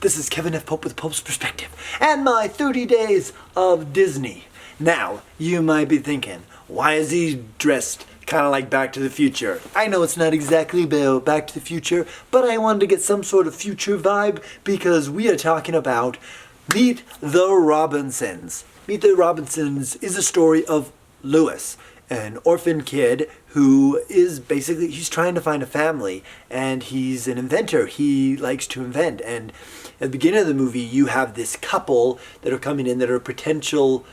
This is Kevin F. Pope with Pope's Perspective and my 30 days of Disney. Now, you might be thinking, why is he dressed kind of like Back to the Future? I know it's not exactly about Back to the Future, but I wanted to get some sort of future vibe because we are talking about Meet the Robinsons. Meet the Robinsons is a story of Louis, an orphan kid who is basically, he's trying to find a family, and he's an inventor. He likes to invent, and at the beginning of the movie you have this couple that are coming in that are a potential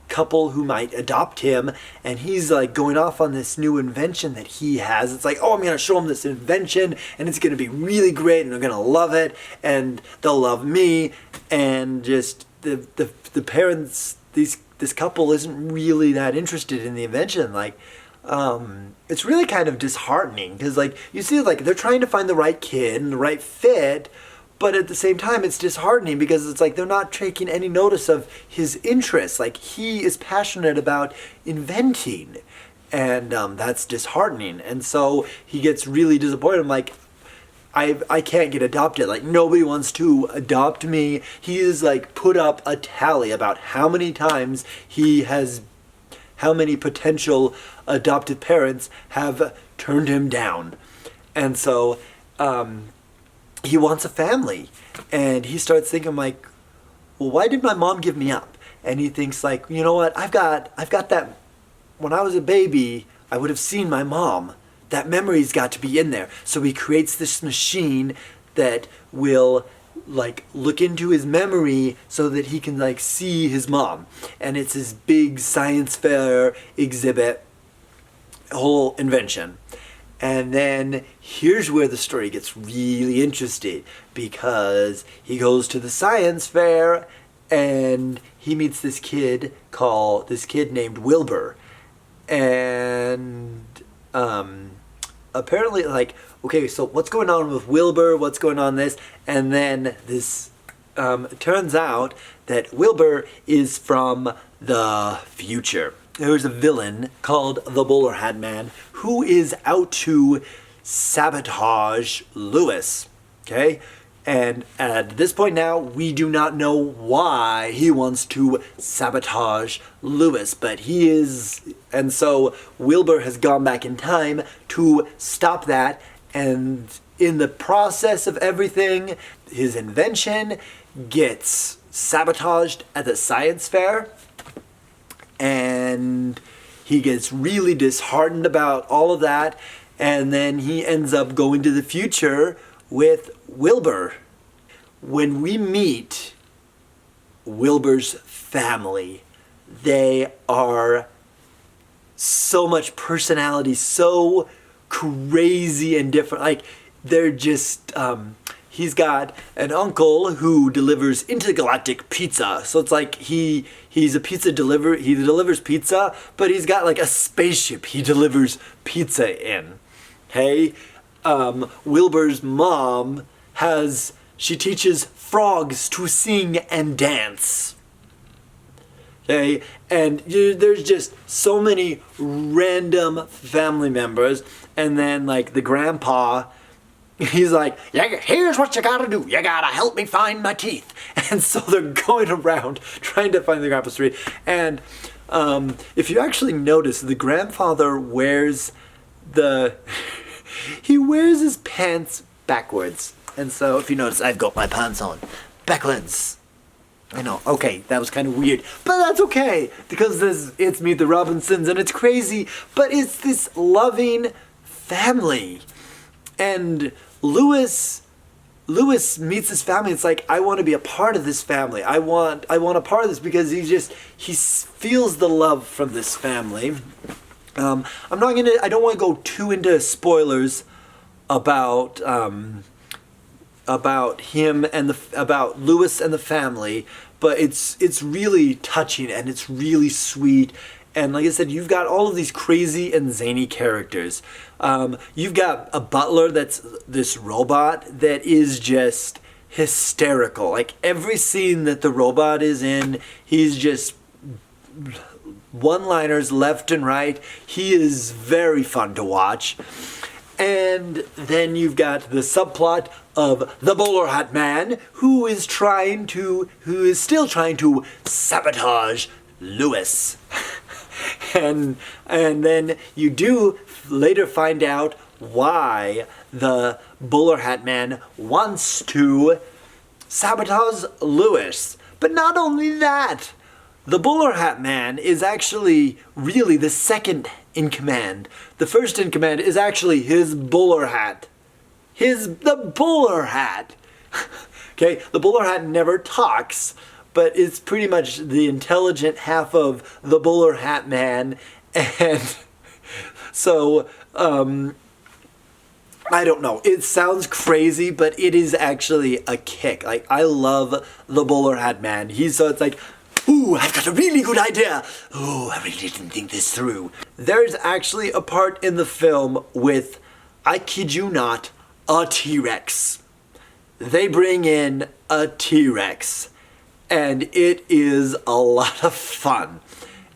couple who might adopt him, and he's like going off on this new invention that he has. It's like, oh, I'm going to show them this invention and it's going to be really great and they're going to love it and they'll love me. And just the parents, this couple isn't really that interested in the invention. Like, it's really kind of disheartening because, like, you see, like, they're trying to find the right kid and the right fit, but at the same time it's disheartening because it's like they're not taking any notice of his interests. Like, he is passionate about inventing, and that's disheartening. And so he gets really disappointed. I'm like, I can't get adopted. Like, nobody wants to adopt me. He is like put up a tally about how many times how many potential adopted parents have turned him down. And so he wants a family. And he starts thinking, like, well, why did my mom give me up? And he thinks, like, you know what, I've got that. When I was a baby, I would have seen my mom. That memory's got to be in there. So he creates this machine that will, like, look into his memory so that he can, like, see his mom. And it's this big science fair exhibit, whole invention. And then here's where the story gets really interesting, because he goes to the science fair and he meets this kid named Wilbur. And apparently, like, okay, so what's going on with Wilbur? What's going on this? And then this turns out that Wilbur is from the future. There's a villain called the Bowler Hat Man who is out to sabotage Louis. Okay? And at this point now, we do not know why he wants to sabotage Louis, but he is, and so Wilbur has gone back in time to stop that, and in the process of everything, his invention gets sabotaged at the science fair, and he gets really disheartened about all of that, and then he ends up going to the future with Wilbur. When we meet Wilbur's family, they are so much personality, so crazy and different. Like, they're just, he's got an uncle who delivers intergalactic pizza. So it's like he's a pizza deliverer. He delivers pizza, but he's got like a spaceship he delivers pizza in. Hey, Wilbur's mom she teaches frogs to sing and dance. Okay, and there's just so many random family members, and then, like, the grandpa, he's like, yeah, here's what you gotta do. You gotta help me find my teeth. And so they're going around trying to find the grandpa's teeth. And if you actually notice, the grandfather wears he wears his pants backwards. And so if you notice, I've got my pants on backwards. I know, okay, that was kind of weird, but that's okay, because it's Meet the Robinsons, and it's crazy, but it's this loving family. And Louis meets his family. It's like, I want to be a part of this family. I want a part of this, because he feels the love from this family. I don't want to go too into spoilers about him and about Louis and the family, but it's really touching and it's really sweet. And like I said, you've got all of these crazy and zany characters. You've got a butler that's this robot that is just hysterical. Like, every scene that the robot is in, he's just one-liners left and right. He is very fun to watch. And then you've got the subplot of the bowler hat man who is still trying to sabotage Lewis. and then you do later find out why the bowler hat man wants to sabotage Lewis. But not only that, the bowler hat man is actually really the second in command. The first in command is actually his bowler hat. The bowler hat. Okay, the bowler hat never talks, but it's pretty much the intelligent half of the bowler hat man. And so, I don't know. It sounds crazy, but it is actually a kick. Like, I love the bowler hat man. It's like, ooh, I've got a really good idea. Ooh, I really didn't think this through. There's actually a part in the film with, I kid you not, a T-Rex. They bring in a T-Rex, and it is a lot of fun.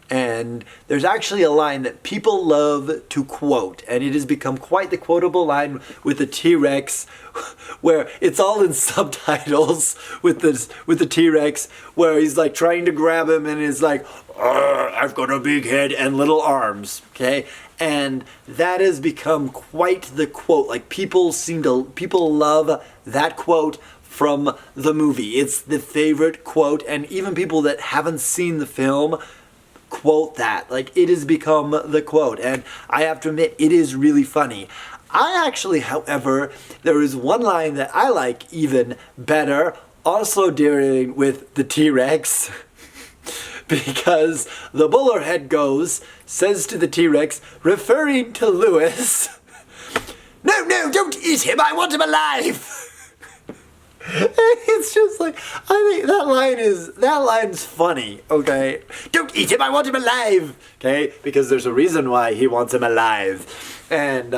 And there's actually a line that people love to quote, and it has become quite the quotable line with the T-Rex, where it's all in subtitles with the T-Rex, where he's like trying to grab him and is like, I've got a big head and little arms, okay? And that has become quite the quote. Like, people love that quote from the movie. It's the favorite quote, and even people that haven't seen the film quote that. Like, it has become the quote, and I have to admit, it is really funny. I actually, however, there is one line that I like even better, also dealing with the T-Rex, because the bowler head says to the T-Rex, referring to Lewis, no, don't eat him, I want him alive. It's just like, I think that line's funny, okay? Don't eat him, I want him alive, okay? Because there's a reason why he wants him alive. And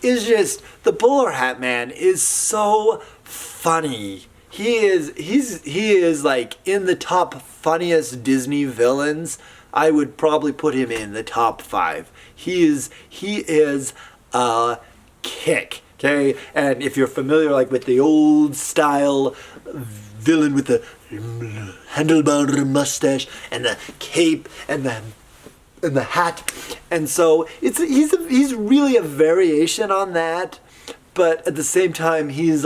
it's just, the bowler hat man is so funny. He is like in the top funniest Disney villains. I would probably put him in the top 5. He is a kick. Okay, and if you're familiar like with the old style villain with the handlebar mustache and the cape and the hat, and so he's really a variation on that, but at the same time he's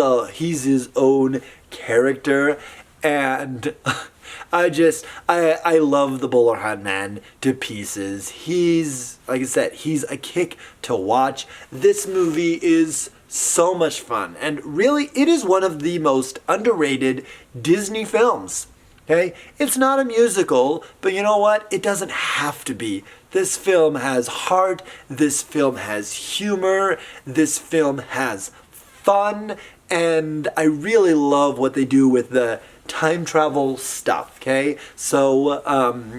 his own character, and I love the bowler hat man to pieces. He's, like I said, he's a kick to watch. This movie is so much fun, and really it is one of the most underrated Disney films. Okay, it's not a musical, but you know what, it doesn't have to be. This film has heart, this film has humor, this film has fun, and I really love what they do with the time travel stuff, okay? So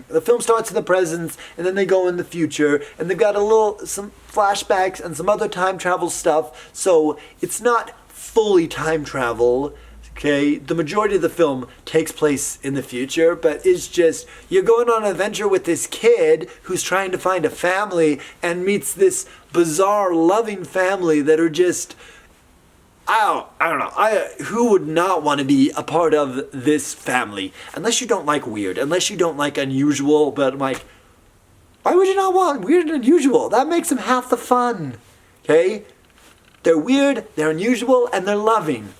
the film starts in the present, and then they go in the future, and they've got some flashbacks and some other time travel stuff, so it's not fully time travel, okay? The majority of the film takes place in the future, but it's just, you're going on an adventure with this kid who's trying to find a family and meets this bizarre, loving family that are just, I don't know. Who would not want to be a part of this family? Unless you don't like weird, unless you don't like unusual, but I'm like, why would you not want weird and unusual? That makes them half the fun, okay? They're weird, they're unusual, and they're loving.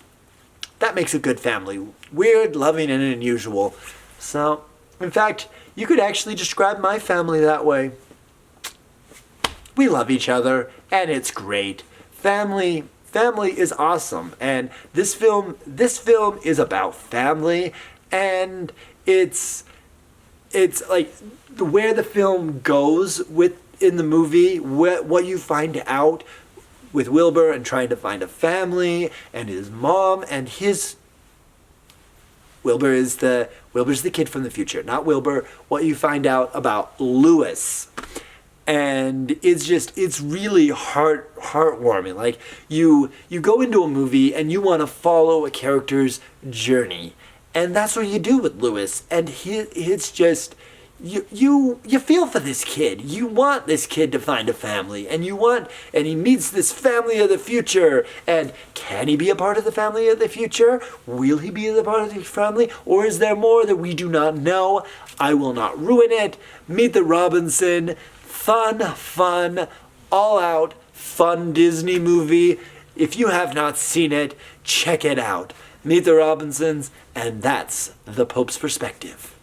That makes a good family. Weird, loving, and unusual. So, in fact, you could actually describe my family that way. We love each other, and it's great. Family is awesome, and this film is about family, and it's like where the film goes in the movie, what you find out with Wilbur and trying to find a family, and his mom and Wilbur's the kid from the future, not Wilbur. What you find out about Lewis. And it's really heartwarming. Like, you go into a movie and you want to follow a character's journey. And that's what you do with Lewis. And it's just, you feel for this kid. You want this kid to find a family, and he meets this family of the future. And can he be a part of the family of the future? Will he be a part of the family, or is there more that we do not know? I will not ruin it. Meet the Robinson, fun, all out, fun Disney movie. If you have not seen it, check it out. Meet the Robinsons, and that's the Pope's Perspective.